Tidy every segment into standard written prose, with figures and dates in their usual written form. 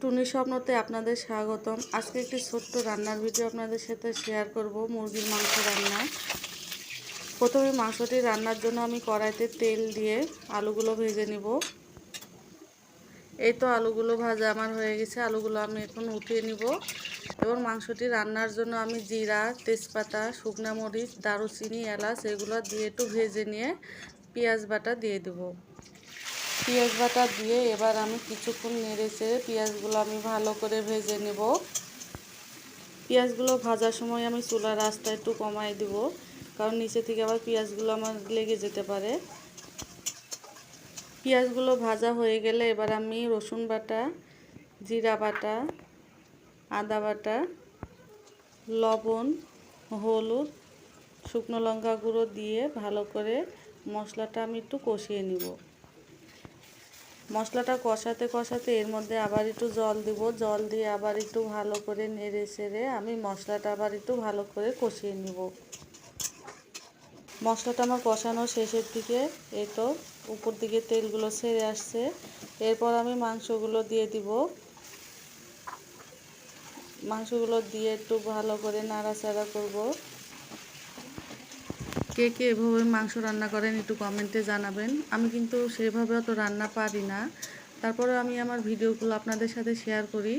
টুনি স্বপ্নতে আপনাদের স্বাগতম। আজকে একটি ছোট্ট রান্নার ভিডিও আপনাদের সাথে শেয়ার করব। মুরগির মাংস রান্না। প্রথমে মাংসটি রান্নার জন্য আমি কড়াইতে তেল দিয়ে আলুগুলো ভেজে নিব। এই তো আলুগুলো ভাজা আমার হয়ে গেছে। আলুগুলো আমি এখন উঠিয়ে নিব এবং মাংসটি রান্নার জন্য আমি জিরা, তেজপাতা, শুকনো মরিচ, দারুচিনি, এলাচ এগুলো দিয়ে একটু ভেজে নিয়ে পেঁয়াজ বাটা দিয়ে দেব। পেঁয়াজ বাটা দিয়ে এবার আমি কিছুক্ষণ নেড়েচেড়ে পেঁয়াজগুলো আমি ভালো করে ভেজে নেব। পেঁয়াজগুলো ভাজার সময় আমি চুলার আঁচটা একটু কমাই দেব, কারণ নিচে থেকে আবার পেঁয়াজগুলো আমার লেগে যেতে পারে। পেঁয়াজগুলো ভাজা হয়ে গেলে এবার আমি রসুন বাটা, জিরা বাটা, আদা বাটা, লবণ, হলুদ, শুকনো লঙ্কা গুঁড়ো দিয়ে ভালো করে মশলাটা আমি একটু কষিয়ে নিব। মশলাটা কষাতে কষাতে এর মধ্যে আবার একটু জল দিব। জল দিয়ে আবার একটু ভালো করে নেড়ে চেড়ে আমি মশলাটা আবার একটু ভালো করে কষিয়ে নিব। মশলাটা আমার কষানো শেষের দিকে, এই তো উপর দিকে তেলগুলো ছেড়ে আসছে। এরপর আমি মাংসগুলো দিয়ে দিব। মাংসগুলো দিয়ে একটু ভালো করে নাড়াচাড়া করব। কে কে এভাবে মাংস রান্না করেন একটু কমেন্টে জানাবেন। আমি কিন্তু সেভাবে অত রান্না পারি না, তারপরে আমি আমার ভিডিওগুলো আপনাদের সাথে শেয়ার করি।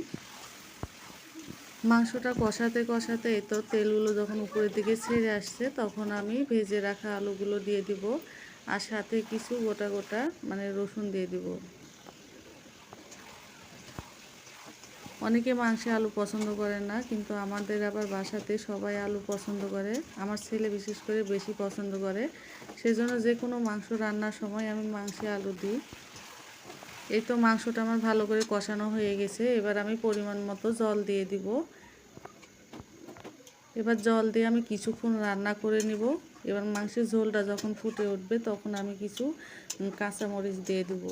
মাংসটা কষাতে কষাতে এই তো তেলগুলো যখন উপরের দিকে ছেড়ে আসছে, তখন আমি ভেজে রাখা আলুগুলো দিয়ে দিব, আর সাথে কিছু গোটা গোটা রসুন দিয়ে দিব। অনেকে মাংসে আলু পছন্দ করে না, কিন্তু আমাদের আবার বাসাতে সবাই আলু পছন্দ করে। আমার ছেলে বিশেষ করে বেশি পছন্দ করে, সেজন্য যে কোনো মাংস রান্নার সময় আমি মাংসে আলু দিই। এই তো মাংসটা আমার ভালো করে কষানো হয়ে গেছে। এবার আমি পরিমাণ মতো জল দিয়ে দিব। এবার জল দিয়ে আমি কিছুক্ষণ রান্না করে নিব। এবার মাংসের ঝোলটা যখন ফুটে উঠবে, তখন আমি কিছু কাঁচামরিচ দিয়ে দেব।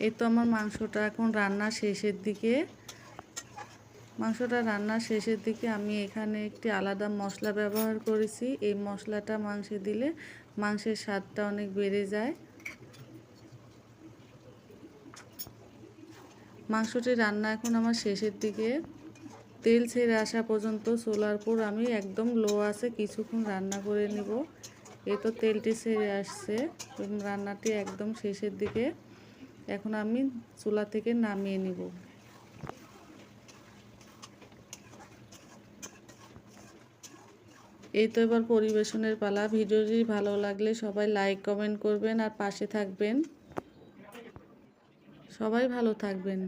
এই তো আমার মাংসটা এখন রান্না শেষের দিকে। আমি এখানে একটি আলাদা মশলা ব্যবহার করেছি। এই মশলাটা মাংসে দিলে মাংসের স্বাদটা অনেক বেড়ে যায়। মাংসটি রান্না এখন আমার শেষের দিকে। তেল ছেড়ে আসা পর্যন্ত চুলার উপর আমি একদম লো আছে কিছুক্ষণ রান্না করে নিব। এই তো তেলটি ছেড়ে আসছে এবং রান্নাটি একদম শেষের দিকে। এখন আমি চুলা থেকে নামিয়ে নিব। এই তো এবার পরিবেশনের পালা। ভিডিওটি ভালো লাগলে সবাই লাইক কমেন্ট করবেন আর পাশে থাকবেন। সবাই ভালো থাকবেন।